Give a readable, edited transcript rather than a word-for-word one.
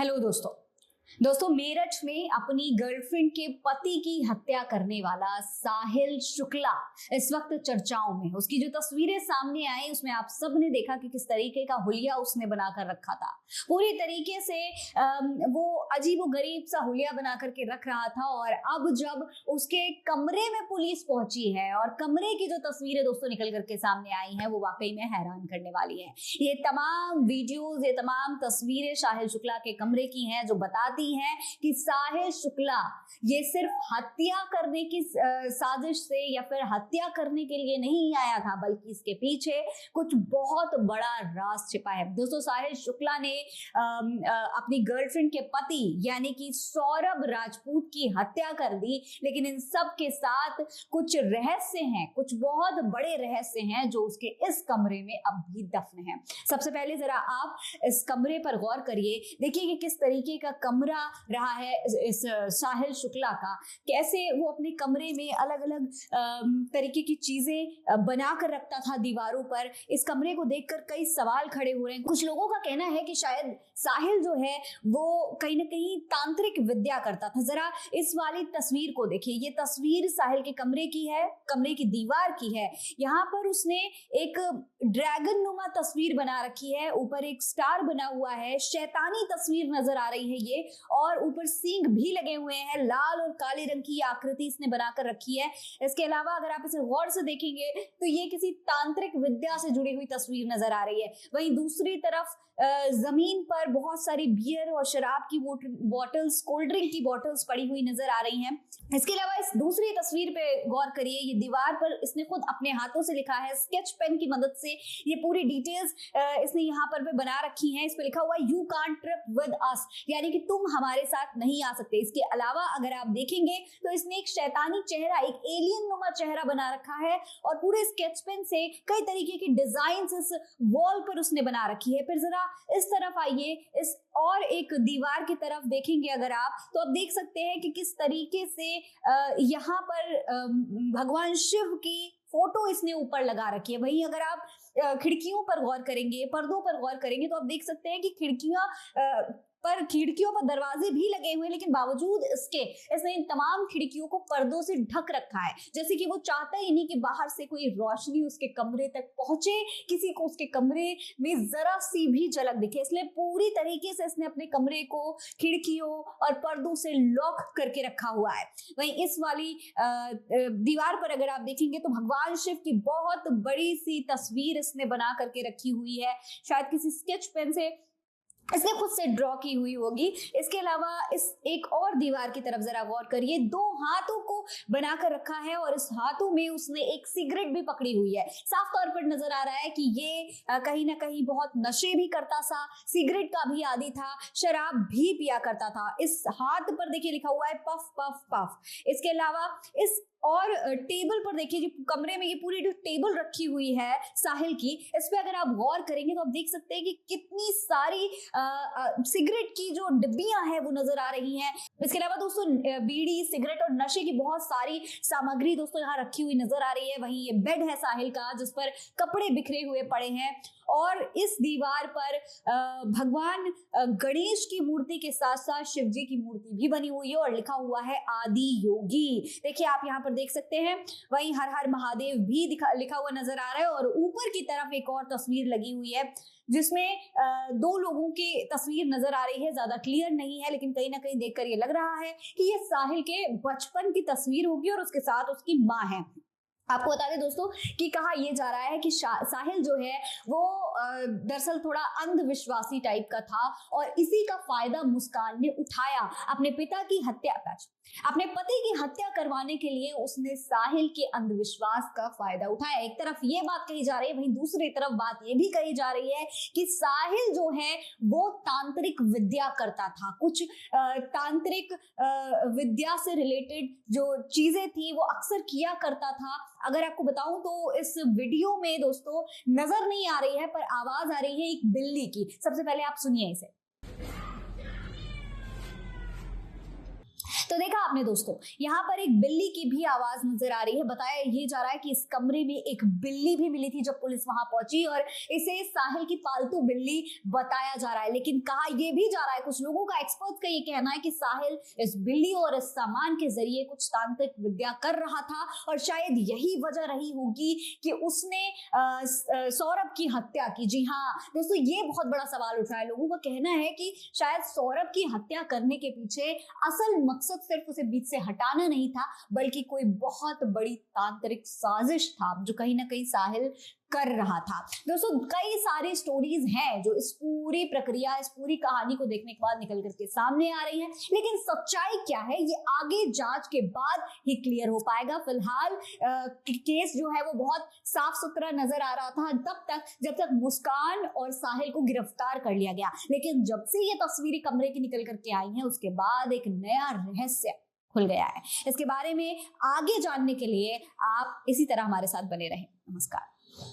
Hello दोस्तों मेरठ में अपनी गर्लफ्रेंड के पति की हत्या करने वाला साहिल शुक्ला इस वक्त चर्चाओं में। उसकी जो तस्वीरें सामने आई उसमें आप सब ने देखा कि किस तरीके का हुलिया उसने बनाकर रखा था। पूरी तरीके से वो अजीबोगरीब सा हुलिया बना करके रख रहा था। और अब जब उसके कमरे में पुलिस पहुंची है और कमरे की जो तस्वीरें दोस्तों निकल करके सामने आई हैं वो वाकई में हैरान करने वाली है। ये तमाम वीडियोज, ये तमाम तस्वीरें साहिल शुक्ला के कमरे की हैं जो बताती है कि साहिल शुक्ला ये सिर्फ हत्या करने की साजिश से या फिर हत्या करने के लिए नहीं आया था, बल्कि इसके पीछे कुछ बहुत बड़ा राज छिपा है। दोस्तों साहिल शुक्ला ने अपनी गर्लफ्रेंड के पति यानी कि सौरभ राजपूत की हत्या कर दी, लेकिन इन सब के साथ कुछ रहस्य हैं, कुछ बहुत बड़े रहस्य हैं जो उसके इस कमरे में अब भी दफन है। सबसे पहले जरा आप इस कमरे पर गौर करिए, देखिए कि किस तरीके का कमरा रहा है इस साहिल शुक्ला का। कैसे वो अपने कमरे में अलग अलग तरीके की चीजें बनाकर रखता था दीवारों पर। इस कमरे को देखकर कई सवाल खड़े हो रहे हैं। कुछ लोगों का कहना है कि शायद साहिल जो है वो कहीं ना कहीं तांत्रिक विद्या करता था। जरा इस वाली तस्वीर को देखिए, ये तस्वीर साहिल के कमरे की है, कमरे की दीवार की है। यहाँ पर उसने एक ड्रैगन नुमा तस्वीर बना रखी है, ऊपर एक स्टार बना हुआ है, शैतानी तस्वीर नजर आ रही है ये, और ऊपर सींग भी लगे हुए हैं। लाल और काले रंग की आकृति इसने बनाकर रखी है। इसके अलावा अगर आप इसे गौर से देखेंगे तो ये किसी तांत्रिक विद्या से जुड़ी हुई तस्वीर नजर आ रही है। वहीं दूसरी तरफ जमीन पर बहुत सारी बियर और शराब की बॉटल्स, कोल्ड ड्रिंक की बॉटल्स पड़ी हुई नजर आ रही हैं। इसके अलावा इस दूसरी तस्वीर पे गौर करिए, ये दीवार पर इसने खुद अपने हाथों से लिखा है, स्केच पेन की मदद से ये पूरी डिटेल्स इसने यहाँ पर बना रखी हैं। इस पे लिखा हुआ है you can't trip with us, यानी कि तुम हमारे साथ नहीं आ सकते। इसके अलावा अगर आप देखेंगे तो इसने एक शैतानी चेहरा, एक एलियन नुमा चेहरा बना रखा है और पूरे स्केच पेन से कई तरीके की डिजाइन इस वॉल पर उसने बना रखी है। फिर जरा इस तरफ आइए, इस और एक दीवार की तरफ देखेंगे अगर आप, तो आप देख सकते हैं कि किस तरीके से यहाँ पर भगवान शिव की फोटो इसने ऊपर लगा रखी है। वहीं अगर आप खिड़कियों पर गौर करेंगे, पर्दों पर गौर करेंगे तो आप देख सकते हैं कि खिड़कियों पर दरवाजे भी लगे हुए हैं, लेकिन बावजूद इसने इन तमाम खिड़कियों को पर्दों से ढक रखा है, जैसे कि वो चाहता ही नहीं कि बाहर से कोई रोशनी उसके कमरे तक पहुंचे, किसी को उसके कमरे में जरा सी भी झलक दिखे। इसलिए पूरी तरीके से इसने अपने कमरे को खिड़कियों और पर्दों से लॉक करके रखा हुआ है। वहीं इस वाली दीवार पर अगर आप देखेंगे तो भगवान शिव की बहुत बड़ी सी तस्वीर इसने बना करके रखी हुई है, शायद किसी स्केच पेन से इसने खुद से ड्रॉ की हुई होगी। इसके अलावा इस एक और दीवार की तरफ जरा गौर करिए, दो हाथों को बनाकर रखा है और इस हाथों में उसने एक सिगरेट भी पकड़ी हुई है। साफ तौर पर नजर आ रहा है कि ये कहीं ना कहीं बहुत नशे भी करता था, सिगरेट का भी आदी था, शराब भी पिया करता था। इस हाथ पर देखिए लिखा हुआ है पफ पफ पफ। इसके अलावा इस और टेबल पर देखिए, जो कमरे में ये पूरी जो टेबल रखी हुई है साहिल की, इस पे अगर आप गौर करेंगे तो आप देख सकते हैं कि कितनी सारी सिगरेट की जो डिब्बियां हैं वो नजर आ रही हैं। इसके अलावा दोस्तों बीड़ी, सिगरेट और नशे की बहुत सारी सामग्री दोस्तों यहाँ रखी हुई नजर आ रही है। वहीं ये बेड है साहिल का जिस पर कपड़े बिखरे हुए पड़े हैं, और इस दीवार पर भगवान गणेश की मूर्ति के साथ साथ शिव जी की मूर्ति भी बनी हुई है और लिखा हुआ है आदि योगी। देखिए आप यहाँ पर देख सकते हैं। वहीं हर हर महादेव भी लिखा हुआ नजर आ रहा है, और ऊपर की तरफ एक और तस्वीर लगी हुई है जिसमें दो लोगों की तस्वीर नजर आ रही है। ज्यादा क्लियर नहीं है, लेकिन कहीं ना कहीं देखकर ये लग रहा है कि ये साहिल के बचपन की तस्वीर होगी और उसके साथ उसकी माँ है। आपको बता दें दोस्तों कि कहा यह जा रहा है कि साहिल जो है वो दरअसल थोड़ा अंधविश्वासी टाइप का था, और इसी का फायदा मुस्कान ने उठाया। अपने अपने पति की हत्या करवाने के लिए उसने साहिल के अंधविश्वास का फायदा उठाया। एक तरफ ये बात कही जा रही है, वहीं दूसरी तरफ बात ये भी कही जा रही है कि साहिल जो है वो तांत्रिक विद्या करता था। कुछ तांत्रिक विद्या से रिलेटेड जो चीजें थी वो अक्सर किया करता था। अगर आपको बताऊं तो इस वीडियो में दोस्तों नजर नहीं आ रही है, पर आवाज आ रही है एक बिल्ली की। सबसे पहले आप सुनिए इसे। तो देखा आपने दोस्तों, यहाँ पर एक बिल्ली की भी आवाज नजर आ रही है। बताया ये जा रहा है कि इस कमरे में एक बिल्ली भी मिली थी जब पुलिस वहां पहुंची, और इसे साहिल की पालतू बिल्ली बताया जा रहा है। लेकिन कहा यह भी जा रहा है, कुछ लोगों का, एक्सपर्ट का ये कहना है कि साहिल इस बिल्ली और इस सामान के जरिए कुछ तांत्रिक विद्या कर रहा था, और शायद यही वजह रही होगी कि उसने सौरभ की हत्या की। जी हाँ दोस्तों, ये बहुत बड़ा सवाल उठ रहा है। लोगों का कहना है कि शायद सौरभ की हत्या करने के पीछे असल मकसद सिर्फ उसे बीच से हटाना नहीं था, बल्कि कोई बहुत बड़ी तांत्रिक साजिश था जो कहीं ना कहीं साहिल कर रहा था। दोस्तों कई सारी स्टोरीज हैं जो इस पूरी प्रक्रिया, इस पूरी कहानी को देखने के बाद निकल करके सामने आ रही है, लेकिन सच्चाई क्या है ये आगे जांच के बाद ही क्लियर हो पाएगा। फिलहाल केस जो है वो बहुत साफ सुथरा नजर आ रहा था तब तक जब तक मुस्कान और साहिल को गिरफ्तार कर लिया गया, लेकिन जब से ये तस्वीरें कमरे की निकल करके आई हैं उसके बाद एक नया रहस्य खुल गया है। इसके बारे में आगे जानने के लिए आप इसी तरह हमारे साथ बने रहें। नमस्कार।